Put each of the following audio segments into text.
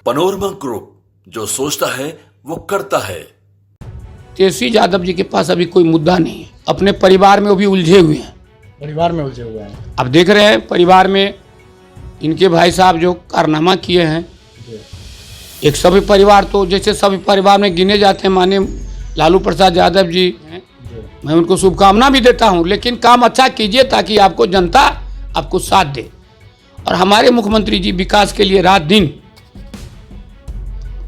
Panorama group, जो सोचता है वो करता है। तेजस्वी यादव जी के पास अभी कोई मुद्दा नहीं है, अपने परिवार में वो भी उलझे हुए हैं। परिवार में उलझे हुए हैं। अब देख रहे हैं परिवार में इनके भाई साहब जो कारनामा किए हैं, एक सभी परिवार तो जैसे सभी परिवार में गिने जाते हैं, माने लालू प्रसाद यादव जी हैं, मैं उनको शुभकामना भी देता हूं, लेकिन काम अच्छा कीजिए ताकि आपको जनता आपको साथ दे। और हमारे मुख्यमंत्री जी विकास के लिए रात दिन,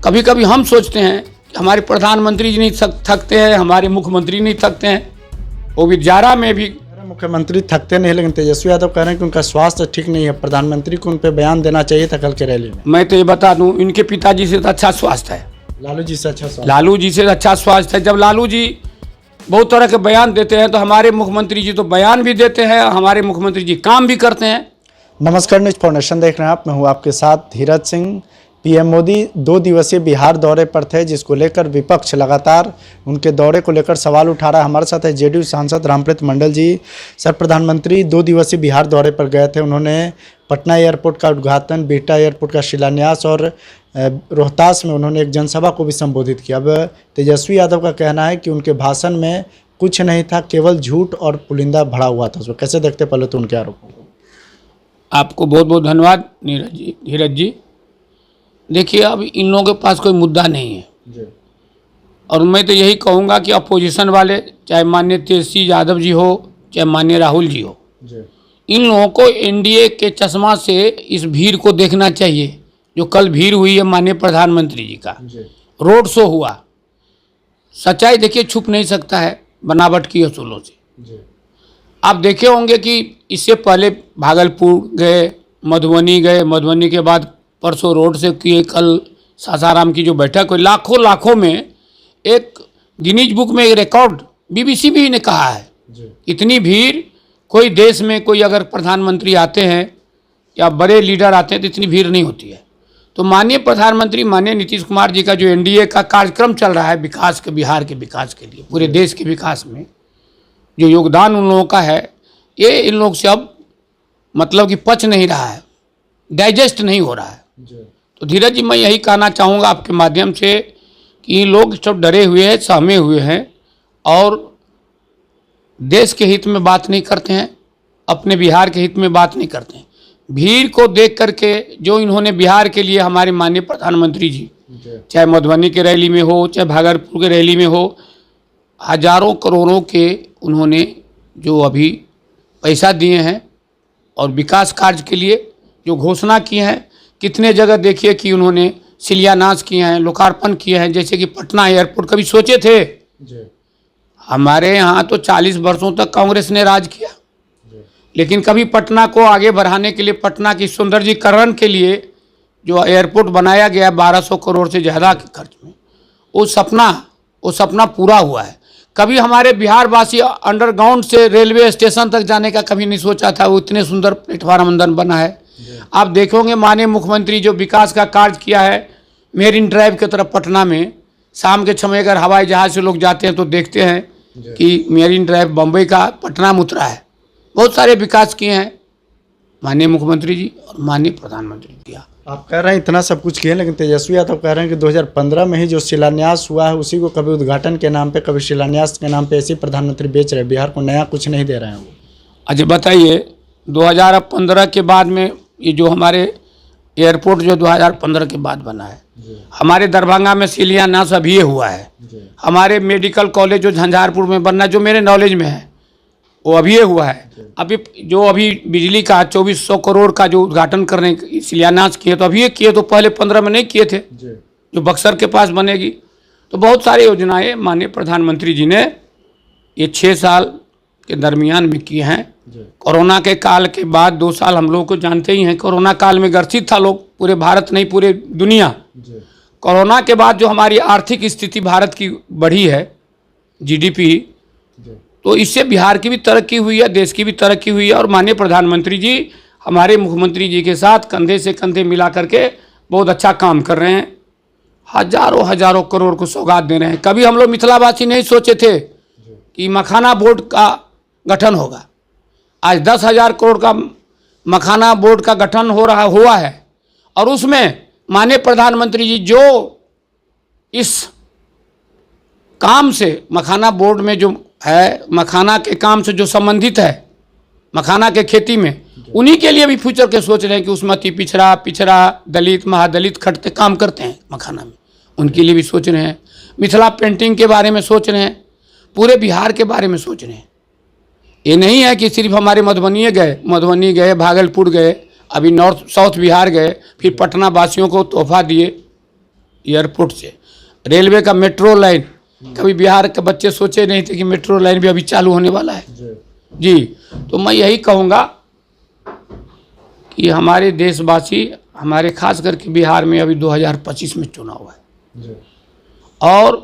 कभी कभी हम सोचते हैं कि हमारे प्रधानमंत्री जी नहीं थकते हैं, हमारे मुख्यमंत्री नहीं थकते हैं, वो भी जारा में भी। मुख्यमंत्री थकते नहीं, लेकिन तेजस्वी यादव कह रहे हैं कि उनका स्वास्थ्य ठीक नहीं है, प्रधानमंत्री को उन पर बयान देना चाहिए था कल के रैली में। मैं तो ये बता दूं, इनके पिताजी से तो अच्छा स्वास्थ्य है, लालू जी से अच्छा स्वास्थ्य। लालू जी से अच्छा स्वास्थ्य है। जब लालू जी बहुत तरह के बयान देते हैं तो हमारे मुख्यमंत्री जी तो बयान भी देते हैं, हमारे मुख्यमंत्री जी काम भी करते हैं। नमस्कार, न्यूज फाउंडेशन देख रहे हैं आप, मैं हूँ आपके साथ धीरज सिंह। पीएम मोदी 2 दिवसीय बिहार दौरे पर थे, जिसको लेकर विपक्ष लगातार उनके दौरे को लेकर सवाल उठा रहा है। हमारे साथ है जेडीयू सांसद रामप्रीत मंडल जी। सर, प्रधानमंत्री 2 दिवसीय बिहार दौरे पर गए थे, उन्होंने पटना एयरपोर्ट का उद्घाटन, बिहटा एयरपोर्ट का शिलान्यास और रोहतास में उन्होंने एक जनसभा को भी संबोधित किया। अब तेजस्वी यादव का कहना है कि उनके भाषण में कुछ नहीं था, केवल झूठ और पुलिंदा भरा हुआ था। उसको कैसे देखते पहले तो उनके आरोपों को? आपको बहुत बहुत धन्यवाद धीरज जी। देखिए, अब इन लोगों के पास कोई मुद्दा नहीं है जी। और मैं तो यही कहूँगा कि अपोजिशन वाले, चाहे माननीय तेजस्वी यादव जी हो, चाहे माननीय राहुल जी हो, जी। इन लोगों को एनडीए के चश्मा से इस भीड़ को देखना चाहिए जो कल भीड़ हुई है माननीय प्रधानमंत्री जी का। जी। रोड शो हुआ, सच्चाई देखिए छुप नहीं सकता है बनावट की असूलों से। जी। आप देखे होंगे कि इससे पहले भागलपुर गए, मधुबनी गए, मधुबनी के बाद परसों रोड से किए, कल सासाराम की जो बैठक हुई, लाखों में एक गिनीज बुक में एक रिकॉर्ड बीबीसी भी ने कहा है। जी। इतनी भीड़ कोई देश में, कोई अगर प्रधानमंत्री आते हैं या बड़े लीडर आते हैं तो इतनी भीड़ नहीं होती है। तो माननीय प्रधानमंत्री माननीय नीतीश कुमार जी का जो एनडीए का कार्यक्रम चल रहा है विकास के, बिहार के विकास के लिए, पूरे देश के विकास में जो योगदान उन लोगों का है, ये इन लोग से अब मतलब कि पच नहीं रहा है, डाइजेस्ट नहीं हो रहा है। तो धीरज जी, मैं यही कहना चाहूँगा आपके माध्यम से कि ये लोग सब डरे हुए हैं, सहमे हुए हैं और देश के हित में बात नहीं करते हैं, अपने बिहार के हित में बात नहीं करते हैं। भीड़ को देख करके जो इन्होंने बिहार के लिए हमारे माननीय प्रधानमंत्री जी, चाहे मधुबनी के रैली में हो, चाहे भागलपुर के रैली में हो, हजारों करोड़ों के उन्होंने जो अभी पैसा दिए हैं और विकास कार्य के लिए जो घोषणा की हैं, कितने जगह देखिए कि उन्होंने शिलान्यास किए हैं, लोकार्पण किए हैं। जैसे कि पटना एयरपोर्ट कभी सोचे थे? हमारे यहाँ तो 40 वर्षों तक कांग्रेस ने राज किया, लेकिन कभी पटना को आगे बढ़ाने के लिए, पटना की सौंदर्यीकरण के लिए जो एयरपोर्ट बनाया गया 1200 करोड़ से ज़्यादा के खर्च में, वो सपना पूरा हुआ है। कभी हमारे बिहार वासी अंडरग्राउंड से रेलवे स्टेशन तक जाने का कभी नहीं सोचा था, वो इतने सुंदर प्लेटफार्म अंदर बना है। आप देखोगे माननीय मुख्यमंत्री जो विकास का कार्य किया है मेरिन ड्राइव की तरफ पटना में, शाम के समय अगर हवाई जहाज से लोग जाते हैं तो देखते हैं कि मेरिन ड्राइव बम्बई का पटना में उतरा है। बहुत सारे विकास किए हैं माननीय मुख्यमंत्री जी और माननीय प्रधानमंत्री जी। आप कह रहे हैं इतना सब कुछ किए, लेकिन तेजस्वी यादव कह रहे हैं कि 2015 में ही जो शिलान्यास हुआ है उसी को कभी उद्घाटन के नाम पे, कभी शिलान्यास के नाम पे ऐसे प्रधानमंत्री बेच रहे हैं, बिहार को नया कुछ नहीं दे रहे हैं वो। अच्छा बताइए, 2015 के बाद में ये जो हमारे एयरपोर्ट जो 2015 के बाद बना है, हमारे दरभंगा में शिलान्यास अभी हुआ है। हमारे मेडिकल कॉलेज जो झंझारपुर में बनना, जो मेरे नॉलेज में है, वो अभी हुआ है। अभी जो अभी बिजली का 2400 करोड़ का जो उद्घाटन करने शिलान्यास किए तो अभी किए, तो पहले 15 में नहीं किए थे, जो बक्सर के पास बनेगी। तो बहुत सारी योजनाएं माननीय प्रधानमंत्री जी ने ये 6 साल के दरमियान में किए हैं। कोरोना के काल के बाद 2 साल हम लोग को जानते ही हैं, कोरोना काल में ग्रसित था लोग, पूरे भारत नहीं पूरे दुनिया। कोरोना के बाद जो हमारी आर्थिक स्थिति भारत की बढ़ी है, जीडीपी, तो इससे बिहार की भी तरक्की हुई है, देश की भी तरक्की हुई है। और माननीय प्रधानमंत्री जी हमारे मुख्यमंत्री जी के साथ कंधे से कंधे मिला करके बहुत अच्छा काम कर रहे हैं, हजारों करोड़ को सौगात दे रहे हैं। कभी हम लोग मिथिलावासी नहीं सोचे थे कि मखाना बोर्ड का गठन होगा। आज 10,000 करोड़ का मखाना बोर्ड का गठन हुआ है और उसमें माननीय प्रधानमंत्री जी जो इस काम से मखाना बोर्ड में जो है, मखाना के काम से जो संबंधित है, मखाना के खेती में, उन्हीं के लिए भी फ्यूचर के सोच रहे हैं कि उसमती पिछड़ा दलित महादलित खटते काम करते हैं मखाना में, उनके लिए भी सोच रहे हैं। मिथिला पेंटिंग के बारे में सोच रहे हैं, पूरे बिहार के बारे में सोच रहे हैं। ये नहीं है कि सिर्फ हमारे मधुबनी गए, भागलपुर गए, अभी नॉर्थ साउथ बिहार गए, फिर पटना वासियों को तोहफा दिए एयरपोर्ट से। रेलवे का मेट्रो लाइन, कभी बिहार के बच्चे सोचे नहीं थे कि मेट्रो लाइन भी अभी चालू होने वाला है जी। तो मैं यही कहूँगा कि हमारे देशवासी, हमारे खास करके बिहार में अभी 2025 में चुनाव है और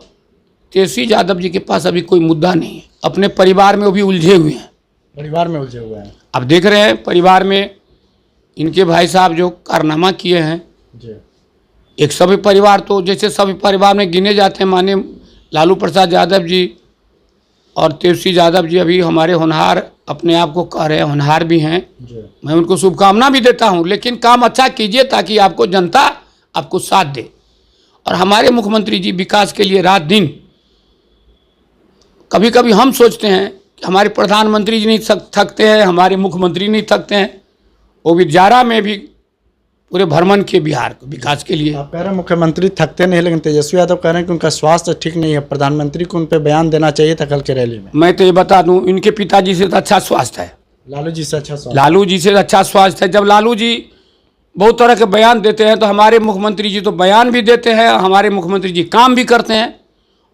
तेजस्वी यादव जी के पास अभी कोई मुद्दा नहीं है। अपने परिवार में वो भी उलझे हुए हैं, अब देख रहे हैं परिवार में इनके भाई साहब जो कारनामा किए हैं। एक सभी परिवार तो जैसे सभी परिवार में गिने जाते हैं, माने लालू प्रसाद यादव जी और तेजस्वी यादव जी अभी हमारे होनहार, अपने आप को कह रहे हैं होनहार भी हैं। मैं उनको शुभकामना भी देता हूं, लेकिन काम अच्छा कीजिए ताकि आपको जनता आपको साथ दे। और हमारे मुख्यमंत्री जी विकास के लिए रात दिन, कभी कभी हम सोचते हैं कि हमारे प्रधानमंत्री जी नहीं थकते हैं, हमारे मुख्यमंत्री नहीं थकते हैं, वो भी जारा में भी पूरे भ्रमण किए बिहार को विकास के लिए। आप कह रहे हैं मुख्यमंत्री थकते नहीं, लेकिन तेजस्वी यादव कह रहे हैं कि उनका स्वास्थ्य ठीक नहीं है, प्रधानमंत्री को उन पर बयान देना चाहिए था कल के रैली में। मैं तो ये बता दूं, इनके पिताजी से तो अच्छा स्वास्थ्य है, लालू जी से अच्छा स्वास्थ्य है। जब लालू जी बहुत तरह के बयान देते हैं तो हमारे मुख्यमंत्री जी तो बयान भी देते हैं, हमारे मुख्यमंत्री जी काम भी करते हैं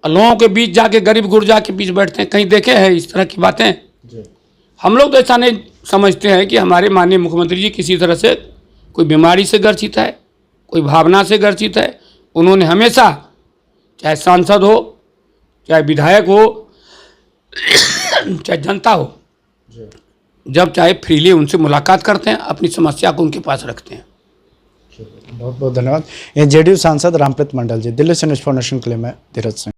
और लोगों के बीच जाके, गरीब गुरजा के बीच बैठते हैं। कहीं देखे हैं इस तरह की बातें? हम लोग तो ऐसा नहीं समझते हैं कि हमारे माननीय मुख्यमंत्री जी किसी तरह से कोई बीमारी से ग्रसित है, कोई भावना से ग्रसित है। उन्होंने हमेशा, चाहे सांसद हो, चाहे विधायक हो, चाहे जनता हो, जब चाहे फ्रीली उनसे मुलाकात करते हैं, अपनी समस्या को उनके पास रखते हैं। बहुत बहुत धन्यवाद। ये जेडीयू सांसद रामप्रीत मंडल जी। दिल्ली से न्यूज़ फॉर नेशन के लिए मैं धीरज सिंह।